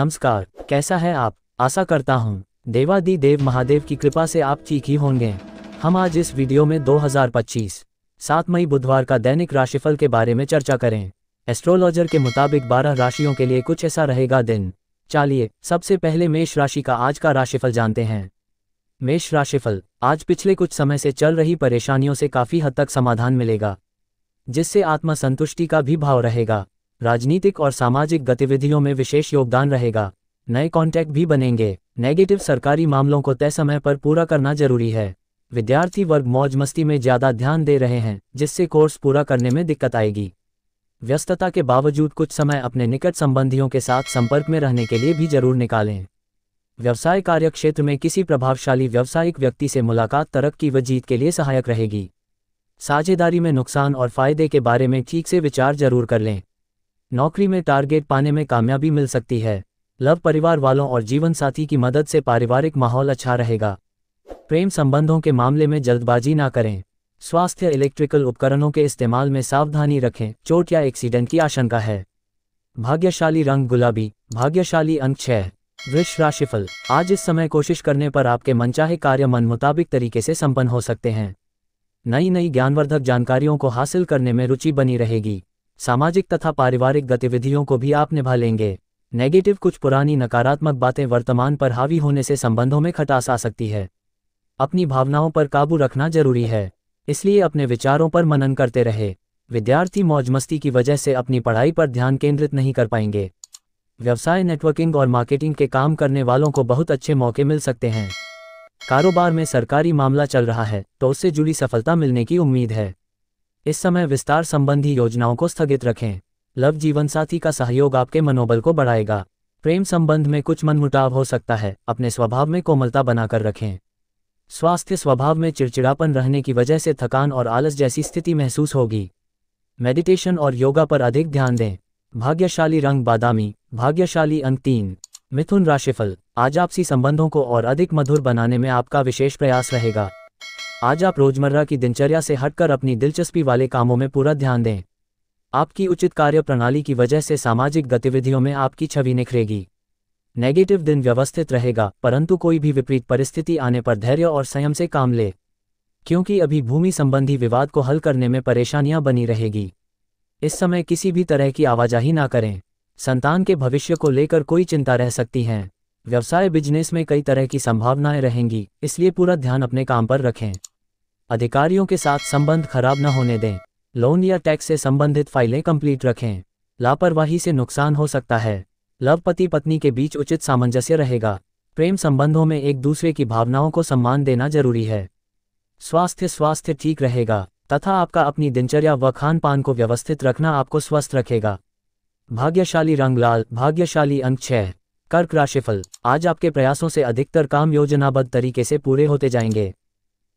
नमस्कार, कैसा है आप? आशा करता हूँ देवादिदेव महादेव की कृपा से आप ठीक ही होंगे। हम आज इस वीडियो में 2025 7 मई बुधवार का दैनिक राशिफल के बारे में चर्चा करें। एस्ट्रोलॉजर के मुताबिक 12 राशियों के लिए कुछ ऐसा रहेगा दिन। चलिए सबसे पहले मेष राशि का आज का राशिफल जानते हैं। मेष राशिफल, आज पिछले कुछ समय से चल रही परेशानियों से काफ़ी हद तक समाधान मिलेगा, जिससे आत्मसंतुष्टि का भी भाव रहेगा। राजनीतिक और सामाजिक गतिविधियों में विशेष योगदान रहेगा। नए कॉन्टैक्ट भी बनेंगे। नेगेटिव सरकारी मामलों को तय समय पर पूरा करना जरूरी है। विद्यार्थी वर्ग मौज मस्ती में ज़्यादा ध्यान दे रहे हैं, जिससे कोर्स पूरा करने में दिक्कत आएगी। व्यस्तता के बावजूद कुछ समय अपने निकट संबंधियों के साथ संपर्क में रहने के लिए भी जरूर निकालें। व्यवसाय कार्य क्षेत्र में किसी प्रभावशाली व्यावसायिक व्यक्ति से मुलाकात तरक्की व जीत के लिए सहायक रहेगी। साझेदारी में नुकसान और फायदे के बारे में ठीक से विचार जरूर कर लें। नौकरी में टारगेट पाने में कामयाबी मिल सकती है। लव परिवार वालों और जीवन साथी की मदद से पारिवारिक माहौल अच्छा रहेगा। प्रेम संबंधों के मामले में जल्दबाजी ना करें। स्वास्थ्य, इलेक्ट्रिकल उपकरणों के इस्तेमाल में सावधानी रखें, चोट या एक्सीडेंट की आशंका है। भाग्यशाली रंग गुलाबी, भाग्यशाली अंक 6। वृष राशिफल, आज इस समय कोशिश करने पर आपके मनचाहे कार्य मन मुताबिक तरीके से संपन्न हो सकते हैं। नई ज्ञानवर्धक जानकारियों को हासिल करने में रुचि बनी रहेगी। सामाजिक तथा पारिवारिक गतिविधियों को भी आप निभा लेंगे। नेगेटिव कुछ पुरानी नकारात्मक बातें वर्तमान पर हावी होने से संबंधों में खटास आ सकती है। अपनी भावनाओं पर काबू रखना जरूरी है, इसलिए अपने विचारों पर मनन करते रहे। विद्यार्थी मौज मस्ती की वजह से अपनी पढ़ाई पर ध्यान केंद्रित नहीं कर पाएंगे। व्यवसाय, नेटवर्किंग और मार्केटिंग के काम करने वालों को बहुत अच्छे मौके मिल सकते हैं। कारोबार में सरकारी मामला चल रहा है तो उससे जुड़ी सफलता मिलने की उम्मीद है। इस समय विस्तार संबंधी योजनाओं को स्थगित रखें। लव जीवन साथी का सहयोग आपके मनोबल को बढ़ाएगा। प्रेम संबंध में कुछ मनमुटाव हो सकता है, अपने स्वभाव में कोमलता बनाकर रखें। स्वास्थ्य, स्वभाव में चिड़चिड़ापन रहने की वजह से थकान और आलस जैसी स्थिति महसूस होगी। मेडिटेशन और योगा पर अधिक ध्यान दें। भाग्यशाली रंग बादामी, भाग्यशाली अंक 3। मिथुन राशिफल, आज आपसी संबंधों को और अधिक मधुर बनाने में आपका विशेष प्रयास रहेगा। आज आप रोजमर्रा की दिनचर्या से हटकर अपनी दिलचस्पी वाले कामों में पूरा ध्यान दें। आपकी उचित कार्य प्रणाली की वजह से सामाजिक गतिविधियों में आपकी छवि निखरेगी। नेगेटिव दिन व्यवस्थित रहेगा, परंतु कोई भी विपरीत परिस्थिति आने पर धैर्य और संयम से काम ले, क्योंकि अभी भूमि संबंधी विवाद को हल करने में परेशानियां बनी रहेगी। इस समय किसी भी तरह की आवाजाही ना करें। संतान के भविष्य को लेकर कोई चिंता रह सकती है। व्यवसाय, बिजनेस में कई तरह की संभावनाएं रहेंगी, इसलिए पूरा ध्यान अपने काम पर रखें। अधिकारियों के साथ संबंध खराब न होने दें। लोन या टैक्स से संबंधित फाइलें कंप्लीट रखें। लापरवाही से नुकसान हो सकता है। लव, पति पत्नी के बीच उचित सामंजस्य रहेगा। प्रेम संबंधों में एक दूसरे की भावनाओं को सम्मान देना जरूरी है। स्वास्थ्य ठीक रहेगा तथा आपका अपनी दिनचर्या व खान पान को व्यवस्थित रखना आपको स्वस्थ रखेगा। भाग्यशाली रंग लाल, भाग्यशाली अंक 6। कर्क राशिफल, आज आपके प्रयासों से अधिकतर काम योजनाबद्ध तरीके से पूरे होते जाएंगे।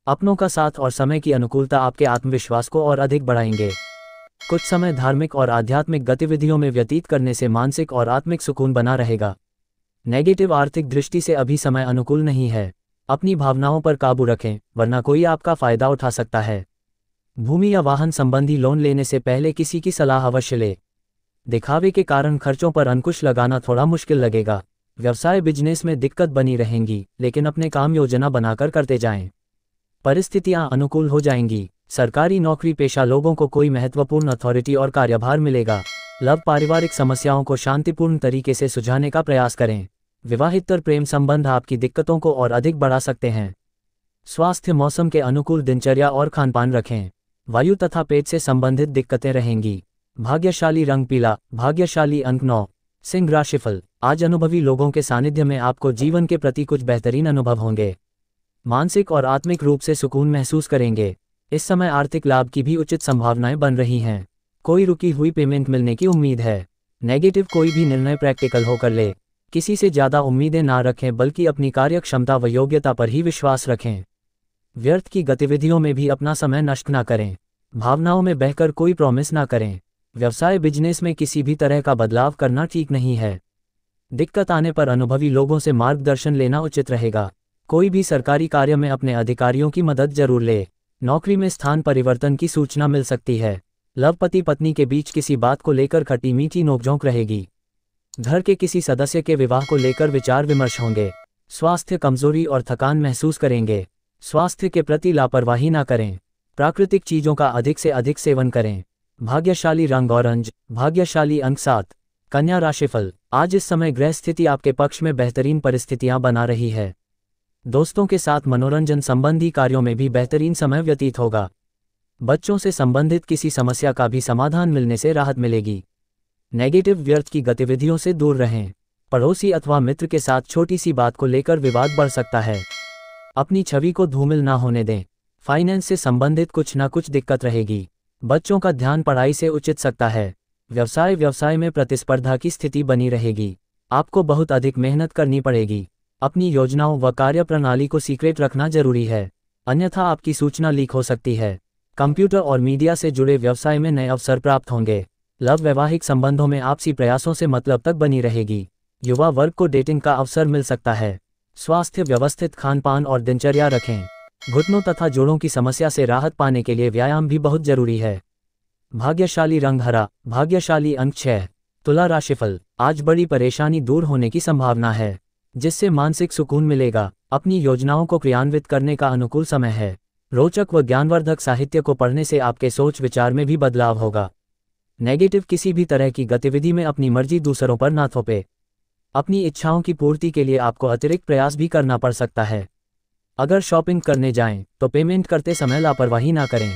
अपनों का साथ और समय की अनुकूलता आपके आत्मविश्वास को और अधिक बढ़ाएंगे। कुछ समय धार्मिक और आध्यात्मिक गतिविधियों में व्यतीत करने से मानसिक और आत्मिक सुकून बना रहेगा। नेगेटिव आर्थिक दृष्टि से अभी समय अनुकूल नहीं है। अपनी भावनाओं पर काबू रखें, वरना कोई आपका फायदा उठा सकता है। भूमि या वाहन संबंधी लोन लेने से पहले किसी की सलाह अवश्य ले। दिखावे के कारण खर्चों पर अंकुश लगाना थोड़ा मुश्किल लगेगा। व्यवसाय, बिजनेस में दिक्कत बनी रहेंगी, लेकिन अपने काम योजना बनाकर करते जाएं। परिस्थितियां अनुकूल हो जाएंगी। सरकारी नौकरी पेशा लोगों को कोई महत्वपूर्ण अथॉरिटी और कार्यभार मिलेगा। लव, पारिवारिक समस्याओं को शांतिपूर्ण तरीके से सुलझाने का प्रयास करें। विवाहितर प्रेम संबंध आपकी दिक्कतों को और अधिक बढ़ा सकते हैं। स्वास्थ्य, मौसम के अनुकूल दिनचर्या और खानपान रखें। वायु तथा पेट से संबंधित दिक्कतें रहेंगी। भाग्यशाली रंग पीला, भाग्यशाली अंक 9। सिंह राशिफल, आज अनुभवी लोगों के सानिध्य में आपको जीवन के प्रति कुछ बेहतरीन अनुभव होंगे। मानसिक और आत्मिक रूप से सुकून महसूस करेंगे। इस समय आर्थिक लाभ की भी उचित संभावनाएं बन रही हैं। कोई रुकी हुई पेमेंट मिलने की उम्मीद है। नेगेटिव कोई भी निर्णय प्रैक्टिकल होकर ले। किसी से ज़्यादा उम्मीदें ना रखें, बल्कि अपनी कार्य क्षमता व योग्यता पर ही विश्वास रखें। व्यर्थ की गतिविधियों में भी अपना समय नष्ट ना करें। भावनाओं में बहकर कोई प्रॉमिस ना करें। व्यवसाय, बिजनेस में किसी भी तरह का बदलाव करना ठीक नहीं है। दिक्कत आने पर अनुभवी लोगों से मार्गदर्शन लेना उचित रहेगा। कोई भी सरकारी कार्य में अपने अधिकारियों की मदद जरूर ले। नौकरी में स्थान परिवर्तन की सूचना मिल सकती है। लव, पति पत्नी के बीच किसी बात को लेकर खट्टी मीठी नोकझोंक रहेगी। घर के किसी सदस्य के विवाह को लेकर विचार विमर्श होंगे। स्वास्थ्य कमजोरी और थकान महसूस करेंगे। स्वास्थ्य के प्रति लापरवाही ना करें। प्राकृतिक चीजों का अधिक से अधिक सेवन करें। भाग्यशाली रंग ऑरेंज, भाग्यशाली अंक 7। कन्या राशिफल, आज इस समय ग्रह स्थिति आपके पक्ष में बेहतरीन परिस्थितियां बना रही है। दोस्तों के साथ मनोरंजन संबंधी कार्यों में भी बेहतरीन समय व्यतीत होगा। बच्चों से संबंधित किसी समस्या का भी समाधान मिलने से राहत मिलेगी। नेगेटिव व्यर्थ की गतिविधियों से दूर रहें। पड़ोसी अथवा मित्र के साथ छोटी सी बात को लेकर विवाद बढ़ सकता है। अपनी छवि को धूमिल ना होने दें। फाइनेंस से संबंधित कुछ ना कुछ दिक्कत रहेगी। बच्चों का ध्यान पढ़ाई से उचित सकता है। व्यवसाय में प्रतिस्पर्धा की स्थिति बनी रहेगी। आपको बहुत अधिक मेहनत करनी पड़ेगी। अपनी योजनाओं व कार्य प्रणाली को सीक्रेट रखना जरूरी है, अन्यथा आपकी सूचना लीक हो सकती है। कंप्यूटर और मीडिया से जुड़े व्यवसाय में नए अवसर प्राप्त होंगे। लव वैवाहिक संबंधों में आपसी प्रयासों से मतलब तक बनी रहेगी। युवा वर्ग को डेटिंग का अवसर मिल सकता है। स्वास्थ्य व्यवस्थित खानपान और दिनचर्या रखें। घुटनों तथा जोड़ों की समस्या से राहत पाने के लिए व्यायाम भी बहुत जरूरी है। भाग्यशाली रंग हरा, भाग्यशाली अंक 6। तुला राशिफल, आज बड़ी परेशानी दूर होने की संभावना है, जिससे मानसिक सुकून मिलेगा। अपनी योजनाओं को क्रियान्वित करने का अनुकूल समय है। रोचक व ज्ञानवर्धक साहित्य को पढ़ने से आपके सोच विचार में भी बदलाव होगा। नेगेटिव किसी भी तरह की गतिविधि में अपनी मर्जी दूसरों पर ना थोपे। अपनी इच्छाओं की पूर्ति के लिए आपको अतिरिक्त प्रयास भी करना पड़ सकता है। अगर शॉपिंग करने जाएं तो पेमेंट करते समय लापरवाही ना करें।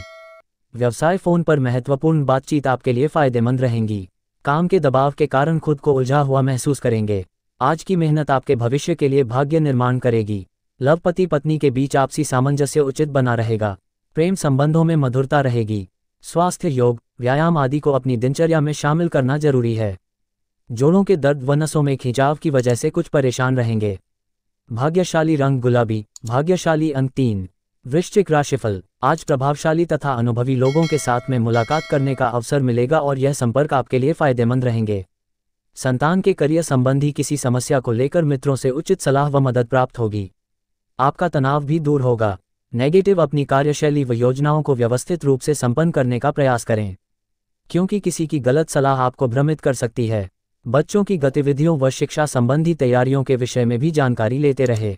व्यवसाय फोन पर महत्वपूर्ण बातचीत आपके लिए फायदेमंद रहेंगी। काम के दबाव के कारण खुद को उलझा हुआ महसूस करेंगे। आज की मेहनत आपके भविष्य के लिए भाग्य निर्माण करेगी। लव पति पत्नी के बीच आपसी सामंजस्य उचित बना रहेगा। प्रेम संबंधों में मधुरता रहेगी। स्वास्थ्य, योग, व्यायाम आदि को अपनी दिनचर्या में शामिल करना जरूरी है। जोड़ों के दर्द व नसों में खिंचाव की वजह से कुछ परेशान रहेंगे। भाग्यशाली रंग गुलाबी, भाग्यशाली अंक 3। वृश्चिक राशिफल, आज प्रभावशाली तथा अनुभवी लोगों के साथ में मुलाकात करने का अवसर मिलेगा और यह संपर्क आपके लिए फायदेमंद रहेंगे। संतान के करियर संबंधी किसी समस्या को लेकर मित्रों से उचित सलाह व मदद प्राप्त होगी। आपका तनाव भी दूर होगा। नेगेटिव अपनी कार्यशैली व योजनाओं को व्यवस्थित रूप से संपन्न करने का प्रयास करें, क्योंकि किसी की गलत सलाह आपको भ्रमित कर सकती है। बच्चों की गतिविधियों व शिक्षा संबंधी तैयारियों के विषय में भी जानकारी लेते रहे।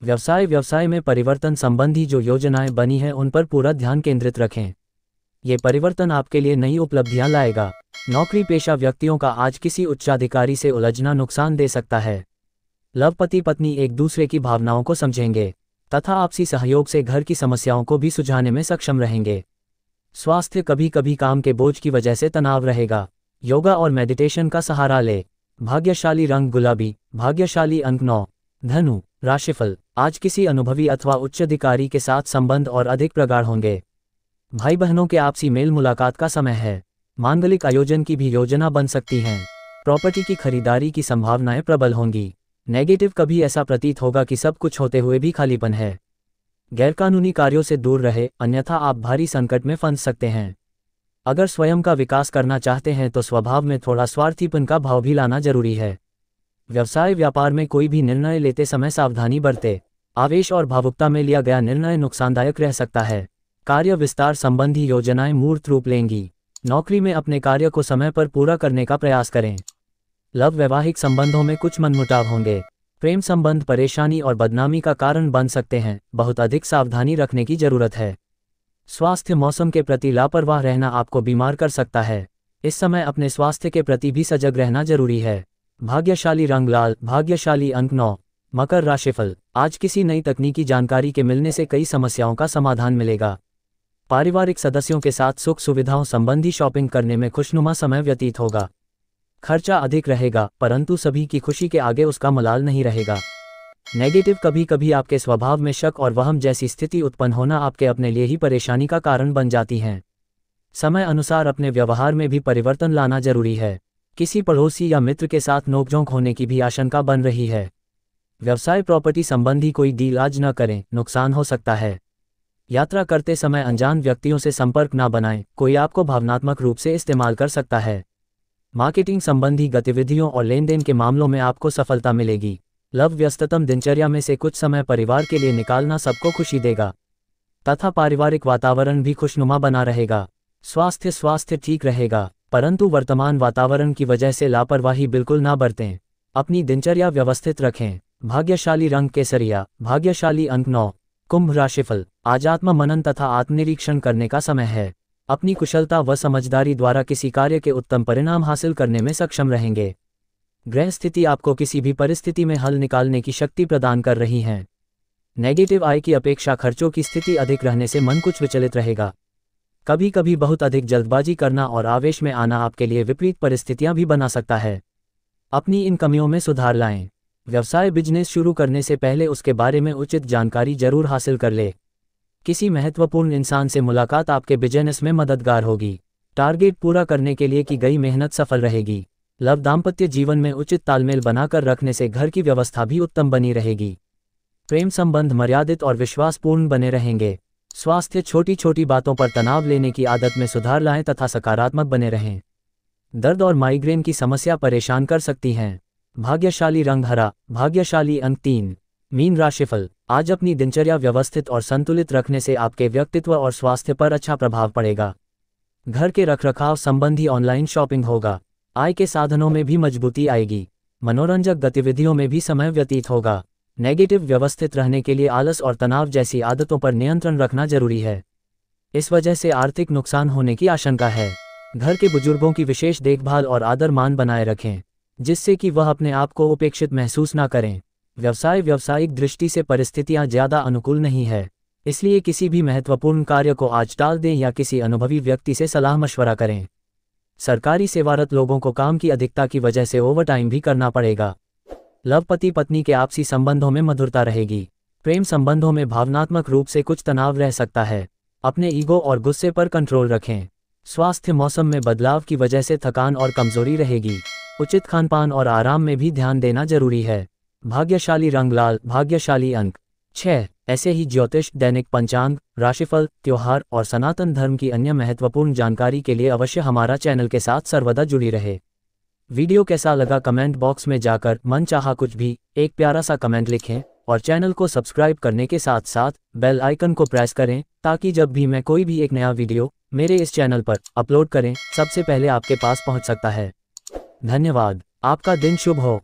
व्यवसाय में परिवर्तन संबंधी जो योजनाएं बनी हैं उन पर पूरा ध्यान केंद्रित रखें। ये परिवर्तन आपके लिए नई उपलब्धियां लाएगा। नौकरी पेशा व्यक्तियों का आज किसी उच्चाधिकारी से उलझना नुकसान दे सकता है। लव पति पत्नी एक दूसरे की भावनाओं को समझेंगे तथा आपसी सहयोग से घर की समस्याओं को भी सुलझाने में सक्षम रहेंगे। स्वास्थ्य, कभी कभी काम के बोझ की वजह से तनाव रहेगा। योगा और मेडिटेशन का सहारा ले। भाग्यशाली रंग गुलाबी, भाग्यशाली अंक 9। धनु राशिफल, आज किसी अनुभवी अथवा उच्चाधिकारी के साथ संबंध और अधिक प्रगाढ़ होंगे। भाई बहनों के आपसी मेल मुलाकात का समय है। मांगलिक आयोजन की भी योजना बन सकती है। प्रॉपर्टी की खरीदारी की संभावनाएं प्रबल होंगी। नेगेटिव, कभी ऐसा प्रतीत होगा कि सब कुछ होते हुए भी खालीपन है। गैरकानूनी कार्यों से दूर रहे, अन्यथा आप भारी संकट में फंस सकते हैं। अगर स्वयं का विकास करना चाहते हैं तो स्वभाव में थोड़ा स्वार्थीपन का भाव भी लाना जरूरी है। व्यवसाय व्यापार में कोई भी निर्णय लेते समय सावधानी बरते। आवेश और भावुकता में लिया गया निर्णय नुकसानदायक रह सकता है। कार्य विस्तार संबंधी योजनाएं मूर्त रूप लेंगी। नौकरी में अपने कार्य को समय पर पूरा करने का प्रयास करें। लव वैवाहिक संबंधों में कुछ मनमुटाव होंगे। प्रेम संबंध परेशानी और बदनामी का कारण बन सकते हैं। बहुत अधिक सावधानी रखने की जरूरत है। स्वास्थ्य, मौसम के प्रति लापरवाह रहना आपको बीमार कर सकता है। इस समय अपने स्वास्थ्य के प्रति भी सजग रहना जरूरी है। भाग्यशाली रंग लाल, भाग्यशाली अंक 9। मकर राशिफल, आज किसी नई तकनीकी जानकारी के मिलने से कई समस्याओं का समाधान मिलेगा। पारिवारिक सदस्यों के साथ सुख सुविधाओं संबंधी शॉपिंग करने में खुशनुमा समय व्यतीत होगा। खर्चा अधिक रहेगा, परंतु सभी की खुशी के आगे उसका मलाल नहीं रहेगा। नेगेटिव, कभी कभी आपके स्वभाव में शक और वहम जैसी स्थिति उत्पन्न होना आपके अपने लिए ही परेशानी का कारण बन जाती हैं। समय अनुसार अपने व्यवहार में भी परिवर्तन लाना जरूरी है। किसी पड़ोसी या मित्र के साथ नोकझोंक होने की भी आशंका बन रही है। व्यवसाय, प्रॉपर्टी संबंधी कोई डील आज न करें, नुकसान हो सकता है। यात्रा करते समय अनजान व्यक्तियों से संपर्क न बनाएं, कोई आपको भावनात्मक रूप से इस्तेमाल कर सकता है। मार्केटिंग संबंधी गतिविधियों और लेन देन के मामलों में आपको सफलता मिलेगी। लव, व्यस्ततम दिनचर्या में से कुछ समय परिवार के लिए निकालना सबको खुशी देगा तथा पारिवारिक वातावरण भी खुशनुमा बना रहेगा। स्वास्थ्य ठीक रहेगा। परंतु वर्तमान वातावरण की वजह से लापरवाही बिल्कुल ना बरतें। अपनी दिनचर्या व्यवस्थित रखें। भाग्यशाली रंग केसरिया, भाग्यशाली अंक 9। कुंभ राशिफल, आज आत्म मनन तथा आत्मनिरीक्षण करने का समय है। अपनी कुशलता व समझदारी द्वारा किसी कार्य के उत्तम परिणाम हासिल करने में सक्षम रहेंगे। ग्रह स्थिति आपको किसी भी परिस्थिति में हल निकालने की शक्ति प्रदान कर रही हैं। नेगेटिव आय की अपेक्षा खर्चों की स्थिति अधिक रहने से मन कुछ विचलित रहेगा। कभी कभी बहुत अधिक जल्दबाजी करना और आवेश में आना आपके लिए विपरीत परिस्थितियां भी बना सकता है। अपनी इन कमियों में सुधार लाएं। व्यवसाय बिजनेस शुरू करने से पहले उसके बारे में उचित जानकारी जरूर हासिल कर ले। किसी महत्वपूर्ण इंसान से मुलाकात आपके बिजनेस में मददगार होगी। टारगेट पूरा करने के लिए की गई मेहनत सफल रहेगी। लव दाम्पत्य जीवन में उचित तालमेल बनाकर रखने से घर की व्यवस्था भी उत्तम बनी रहेगी। प्रेम संबंध मर्यादित और विश्वासपूर्ण बने रहेंगे। स्वास्थ्य, छोटी छोटी बातों पर तनाव लेने की आदत में सुधार लाएं तथा सकारात्मक बने रहें। दर्द और माइग्रेन की समस्या परेशान कर सकती हैं। भाग्यशाली रंग हरा, भाग्यशाली अंक 3। मीन राशिफल, आज अपनी दिनचर्या व्यवस्थित और संतुलित रखने से आपके व्यक्तित्व और स्वास्थ्य पर अच्छा प्रभाव पड़ेगा। घर के रखरखाव संबंधी ऑनलाइन शॉपिंग होगा। आय के साधनों में भी मजबूती आएगी। मनोरंजक गतिविधियों में भी समय व्यतीत होगा। नेगेटिव व्यवस्थित रहने के लिए आलस और तनाव जैसी आदतों पर नियंत्रण रखना जरूरी है। इस वजह से आर्थिक नुकसान होने की आशंका है। घर के बुजुर्गों की विशेष देखभाल और आदर मान बनाए रखें, जिससे कि वह अपने आप को उपेक्षित महसूस ना करें। व्यावसायिक दृष्टि से परिस्थितियां ज्यादा अनुकूल नहीं है, इसलिए किसी भी महत्वपूर्ण कार्य को आज टाल दें या किसी अनुभवी व्यक्ति से सलाह मशवरा करें। सरकारी सेवारत लोगों को काम की अधिकता की वजह से ओवरटाइम भी करना पड़ेगा। लव पति पत्नी के आपसी संबंधों में मधुरता रहेगी। प्रेम संबंधों में भावनात्मक रूप से कुछ तनाव रह सकता है। अपने ईगो और गुस्से पर कंट्रोल रखें। स्वास्थ्य, मौसम में बदलाव की वजह से थकान और कमजोरी रहेगी। उचित खानपान और आराम में भी ध्यान देना जरूरी है। भाग्यशाली रंग लाल, भाग्यशाली अंक 6। ऐसे ही ज्योतिष, दैनिक पंचांग, राशिफल, त्योहार और सनातन धर्म की अन्य महत्वपूर्ण जानकारी के लिए अवश्य हमारा चैनल के साथ सर्वदा जुड़ी रहे। वीडियो कैसा लगा कमेंट बॉक्स में जाकर मन चाहा कुछ भी एक प्यारा सा कमेंट लिखें और चैनल को सब्सक्राइब करने के साथ साथ बेल आइकन को प्रेस करें, ताकि जब भी मैं कोई भी एक नया वीडियो मेरे इस चैनल पर अपलोड करें सबसे पहले आपके पास पहुंच सकता है। धन्यवाद। आपका दिन शुभ हो।